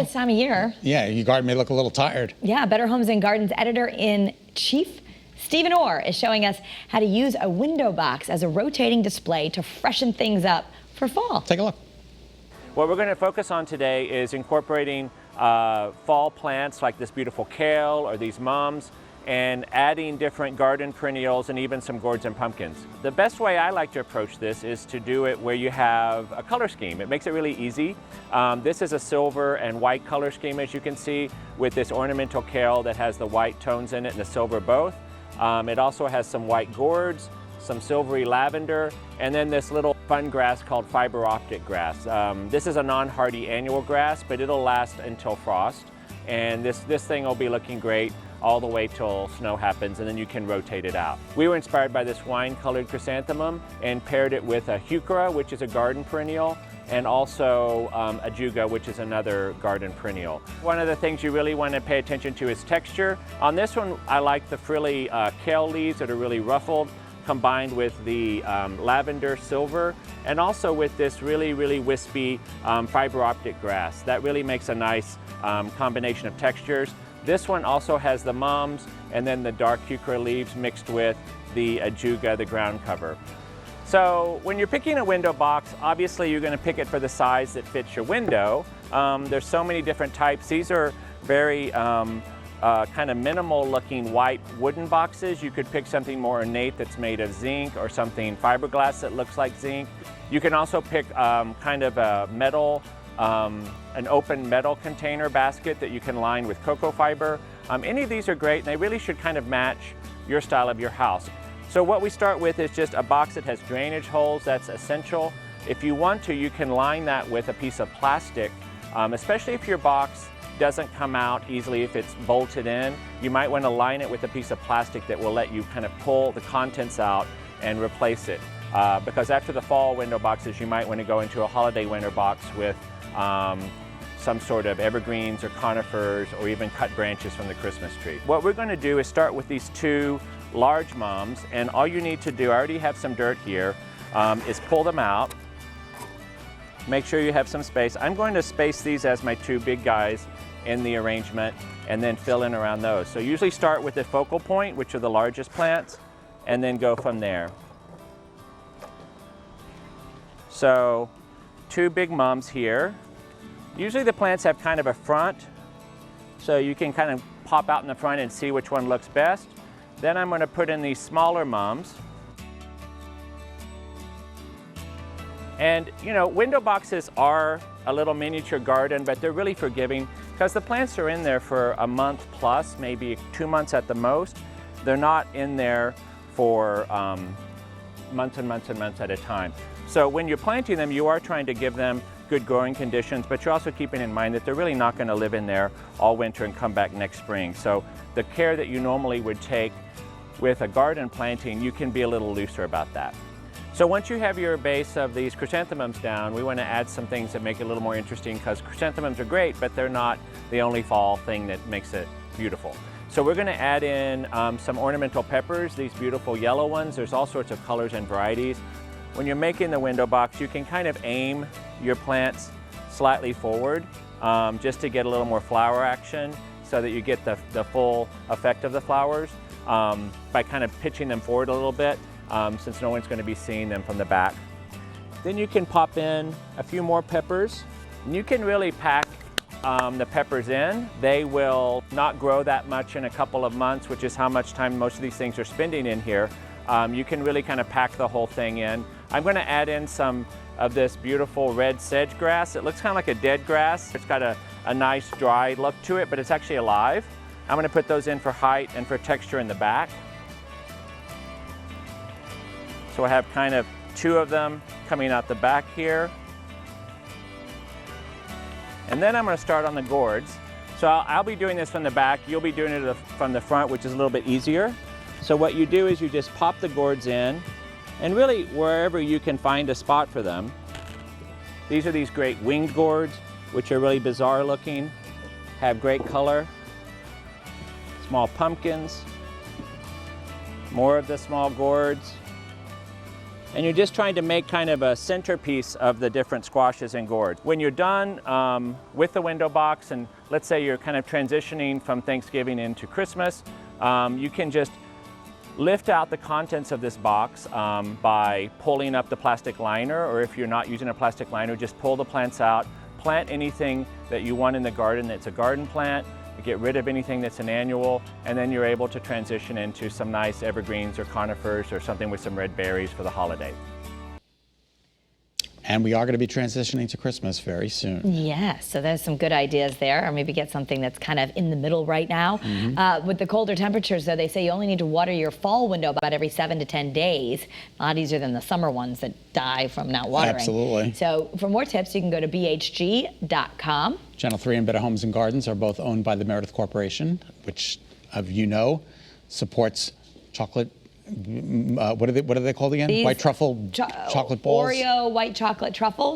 This time of year. Yeah, your garden may look a little tired. Yeah, Better Homes and Gardens editor-in-chief Stephen Orr is showing us how to use a window box as a rotating display to freshen things up for fall. Take a look. What we're going to focus on today is incorporating fall plants like this beautiful kale or these mums, and adding different garden perennials and even some gourds and pumpkins. The best way I like to approach this is to do it where you have a color scheme. It makes it really easy. This is a silver and white color scheme, as you can see, with this ornamental kale that has the white tones in it and the silver both. It also has some white gourds, some silvery lavender, and then this little fun grass called fiber optic grass. This is a non-hardy annual grass, but it'll last until frost. And this thing will be looking great all the way till snow happens, and then you can rotate it out. We were inspired by this wine-colored chrysanthemum and paired it with a heuchera, which is a garden perennial, and also a juga, which is another garden perennial. One of the things you really want to pay attention to is texture. On this one, I like the frilly kale leaves that are really ruffled, combined with the lavender silver, and also with this really, really wispy fiber optic grass. That really makes a nice combination of textures. This one also has the mums and then the dark heuchera leaves mixed with the ajuga, the ground cover. So when you're picking a window box, obviously you're going to pick it for the size that fits your window. There's so many different types. These are very kind of minimal looking white wooden boxes. You could pick something more ornate that's made of zinc, or something fiberglass that looks like zinc. You can also pick kind of a metal, an open metal container basket that you can line with cocoa fiber. Any of these are great, and they really should kind of match your style of your house. So what we start with is just a box that has drainage holes. That's essential. If you want to, you can line that with a piece of plastic, especially if your box doesn't come out easily if it's bolted in. You might want to line it with a piece of plastic that will let you kind of pull the contents out and replace it. Because after the fall window boxes, you might want to go into a holiday winter box with some sort of evergreens or conifers, or even cut branches from the Christmas tree. What we're going to do is start with these two large mums, and all you need to do, I already have some dirt here, is pull them out. Make sure you have some space. I'm going to space these as my two big guys in the arrangement, and then fill in around those. So usually start with the focal point, which are the largest plants, and then go from there. So two big mums here. Usually the plants have kind of a front, so you can kind of pop out in the front and see which one looks best. Then I'm going to put in these smaller mums. And you know, window boxes are a little miniature garden, but they're really forgiving because the plants are in there for a month plus, maybe 2 months at the most. They're not in there for months and months and months at a time. So when you're planting them, you are trying to give them good growing conditions, but you're also keeping in mind that they're really not going to live in there all winter and come back next spring. So the care that you normally would take with a garden planting, you can be a little looser about that. So once you have your base of these chrysanthemums down, we want to add some things that make it a little more interesting, because chrysanthemums are great, but they're not the only fall thing that makes it beautiful. So we're going to add in some ornamental peppers, these beautiful yellow ones. There's all sorts of colors and varieties. When you're making the window box, you can kind of aim your plants slightly forward just to get a little more flower action, so that you get the full effect of the flowers by kind of pitching them forward a little bit, since no one's going to be seeing them from the back. Then you can pop in a few more peppers. And you can really pack the peppers in. They will not grow that much in a couple of months, which is how much time most of these things are spending in here. You can really kind of pack the whole thing in. I'm going to add in some of this beautiful red sedge grass. It looks kind of like a dead grass. It's got a nice dry look to it, but it's actually alive. I'm going to put those in for height and for texture in the back. So I have kind of two of them coming out the back here. And then I'm going to start on the gourds. So I'll be doing this from the back. You'll be doing it from the front, which is a little bit easier. So what you do is you just pop the gourds in, and really wherever you can find a spot for them. These are these great winged gourds, which are really bizarre looking, have great color. Small pumpkins, more of the small gourds. and you're just trying to make kind of a centerpiece of the different squashes and gourds. When you're done with the window box, and let's say you're kind of transitioning from Thanksgiving into Christmas, you can just lift out the contents of this box by pulling up the plastic liner, or if you're not using a plastic liner, just pull the plants out, plant anything that you want in the garden that's a garden plant, get rid of anything that's an annual, and then you're able to transition into some nice evergreens or conifers or something with some red berries for the holiday. And we are going to be transitioning to Christmas very soon. Yes, so there's some good ideas there, or maybe get something that's kind of in the middle right now. With the colder temperatures, though, they say you only need to water your fall window about every 7 to 10 days. A lot easier than the summer ones that die from not watering. Absolutely. So for more tips, you can go to bhg.com. Channel 3 and Better Homes and Gardens are both owned by the Meredith Corporation, which, you know, supports chocolate. What are they called again? These White truffle chocolate balls. Oreo white chocolate truffles.